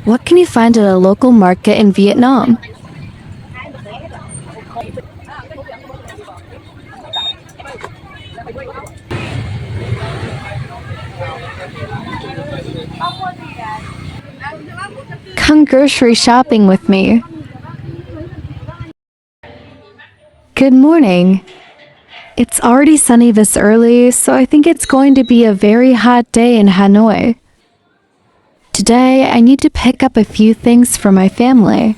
What can you find at a local market in Vietnam? Come grocery shopping with me. Good morning. It's already sunny this early, so I think it's going to be a very hot day in Hanoi. Today, I need to pick up a few things for my family.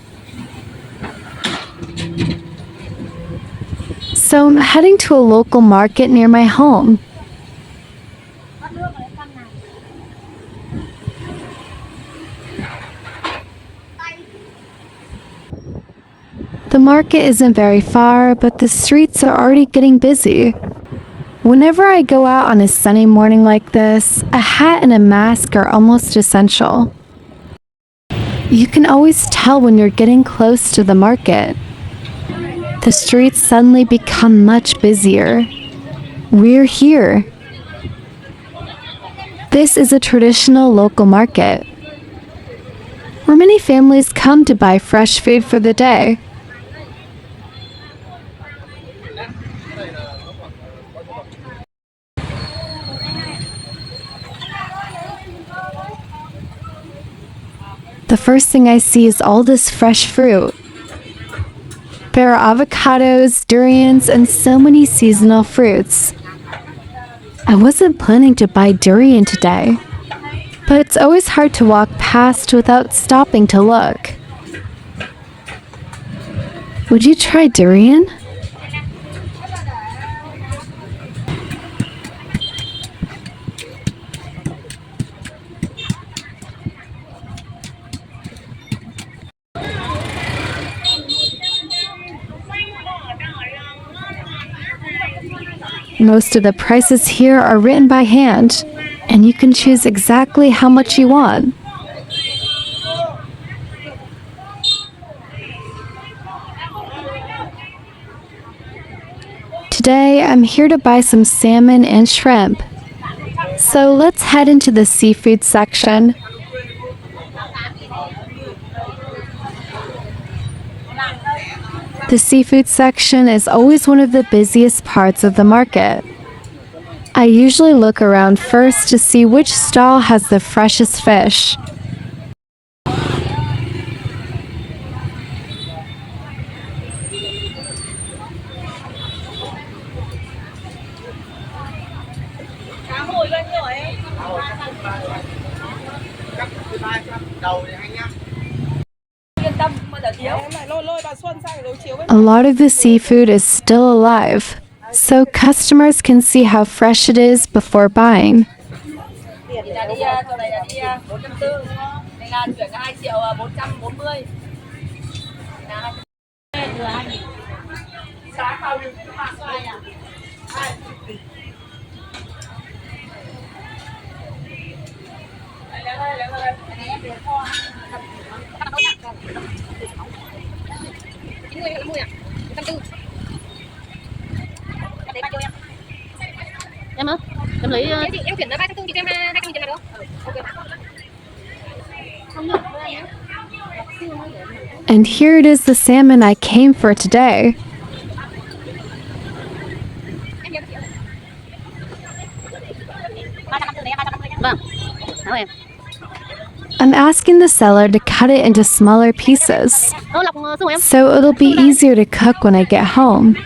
So I'm heading to a local market near my home. The market isn't very far, but the streets are already getting busy. Whenever I go out on a sunny morning like this, a hat and a mask are almost essential. You can always tell when you're getting close to the market. The streets suddenly become much busier. We're here. This is a traditional local market, where many families come to buy fresh food for the day. The first thing I see is all this fresh fruit. There are avocados, durians, and so many seasonal fruits. I wasn't planning to buy durian today, but it's always hard to walk past without stopping to look. Would you try durian? Most of the prices here are written by hand, and you can choose exactly how much you want. Today, I'm here to buy some salmon and shrimp. So let's head into the seafood section. The seafood section is always one of the busiest parts of the market. I usually look around first to see which stall has the freshest fish. A lot of the seafood is still alive, so customers can see how fresh it is before buying. And here it is, the salmon I came for today. I'm asking the seller to cut it into smaller pieces, so it'll be easier to cook when I get home.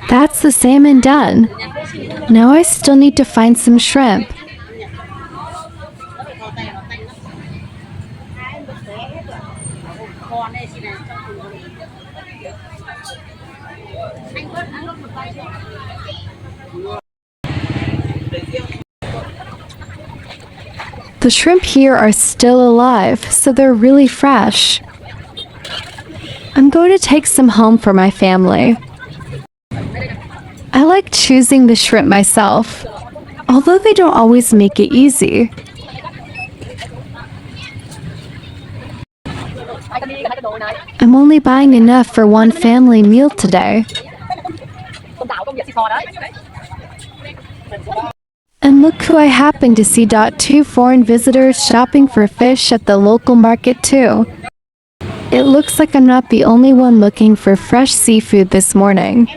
That's the salmon done. Now I still need to find some shrimp. The shrimp here are still alive, so they're really fresh. I'm going to take some home for my family. I like choosing the shrimp myself, although they don't always make it easy. I'm only buying enough for one family meal today. And look who I happen to see. Two foreign visitors shopping for fish at the local market too. It looks like I'm not the only one looking for fresh seafood this morning.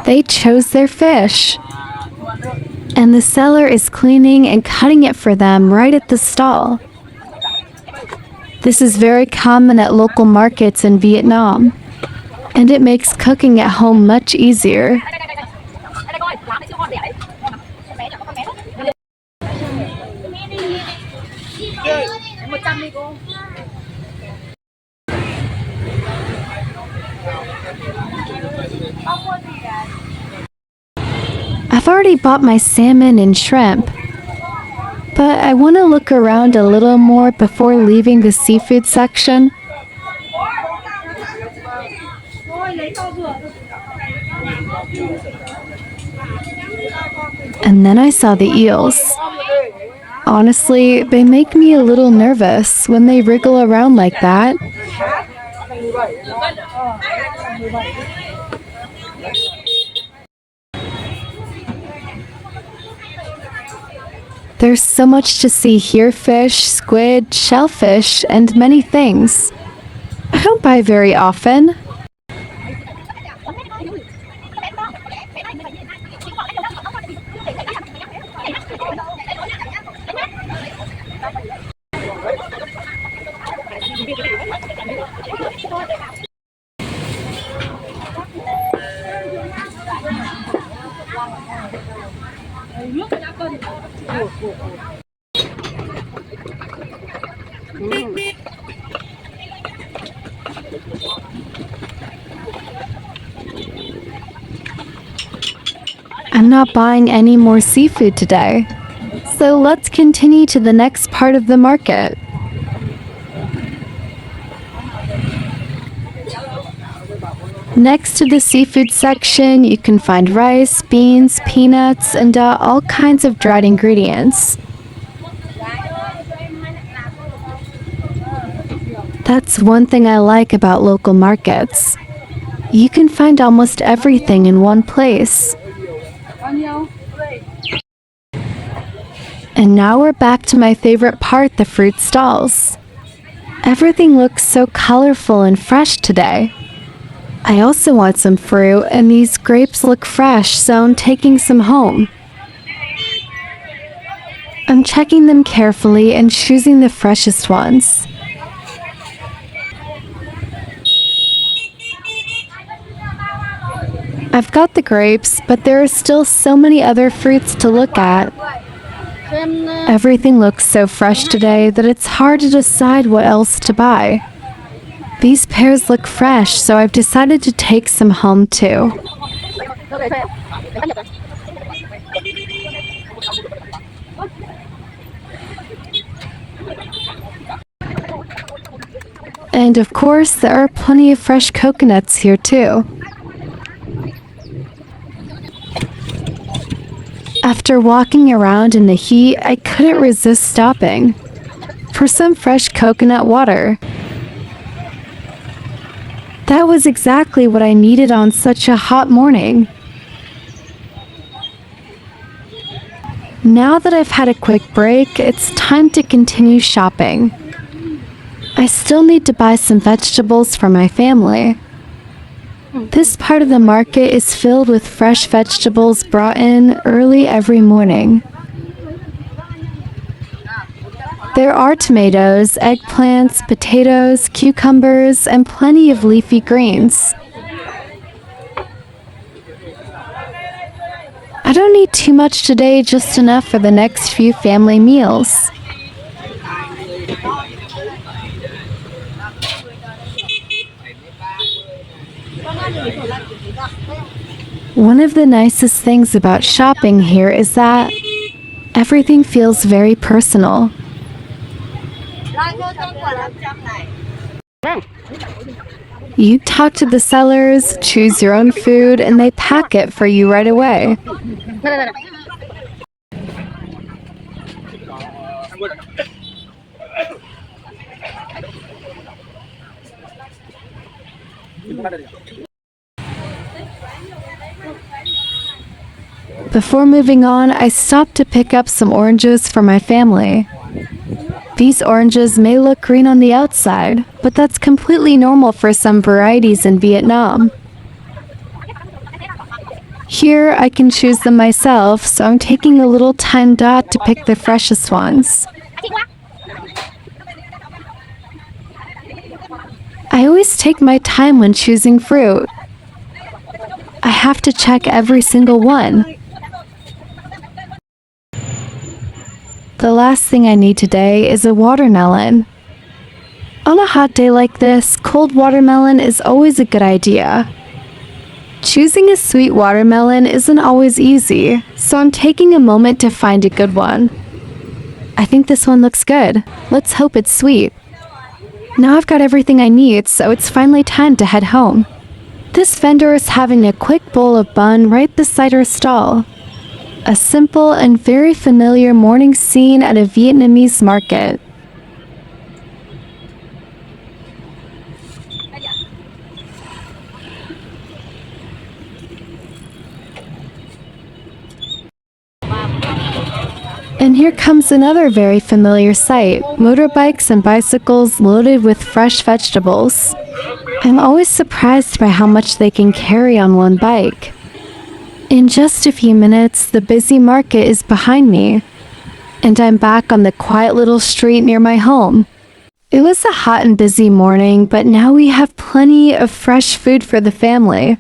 They chose their fish. And the seller is cleaning and cutting it for them right at the stall. This is very common at local markets in Vietnam, and it makes cooking at home much easier. I've already bought my salmon and shrimp, but I want to look around a little more before leaving the seafood section. And then I saw the eels. Honestly, they make me a little nervous when they wriggle around like that. There's so much to see here: fish, squid, shellfish, and many things. I don't buy very often. I'm not buying any more seafood today, so let's continue to the next part of the market. Next to the seafood section, you can find rice, beans, peanuts, and all kinds of dried ingredients. That's one thing I like about local markets. You can find almost everything in one place. And now we're back to my favorite part, the fruit stalls. Everything looks so colorful and fresh today. I also want some fruit, and these grapes look fresh, so I'm taking some home. I'm checking them carefully and choosing the freshest ones. I've got the grapes, but there are still so many other fruits to look at. Everything looks so fresh today that it's hard to decide what else to buy. These pears look fresh, so I've decided to take some home too. And of course, there are plenty of fresh coconuts here too. After walking around in the heat, I couldn't resist stopping for some fresh coconut water. That was exactly what I needed on such a hot morning. Now that I've had a quick break, it's time to continue shopping. I still need to buy some vegetables for my family. This part of the market is filled with fresh vegetables brought in early every morning. There are tomatoes, eggplants, potatoes, cucumbers, and plenty of leafy greens. I don't need too much today, just enough for the next few family meals. One of the nicest things about shopping here is that everything feels very personal. You talk to the sellers, choose your own food, and they pack it for you right away. Before moving on, I stopped to pick up some oranges for my family. These oranges may look green on the outside, but that's completely normal for some varieties in Vietnam. Here, I can choose them myself, so I'm taking a little time dot to pick the freshest ones. I always take my time when choosing fruit. I have to check every single one. The last thing I need today is a watermelon. On a hot day like this, cold watermelon is always a good idea. Choosing a sweet watermelon isn't always easy, so I'm taking a moment to find a good one. I think this one looks good. Let's hope it's sweet. Now I've got everything I need, so it's finally time to head home. This vendor is having a quick bowl of bun right beside her stall. A simple and very familiar morning scene at a Vietnamese market. And here comes another very familiar sight, motorbikes and bicycles loaded with fresh vegetables. I'm always surprised by how much they can carry on one bike. In just a few minutes, the busy market is behind me, and I'm back on the quiet little street near my home. It was a hot and busy morning, but now we have plenty of fresh food for the family.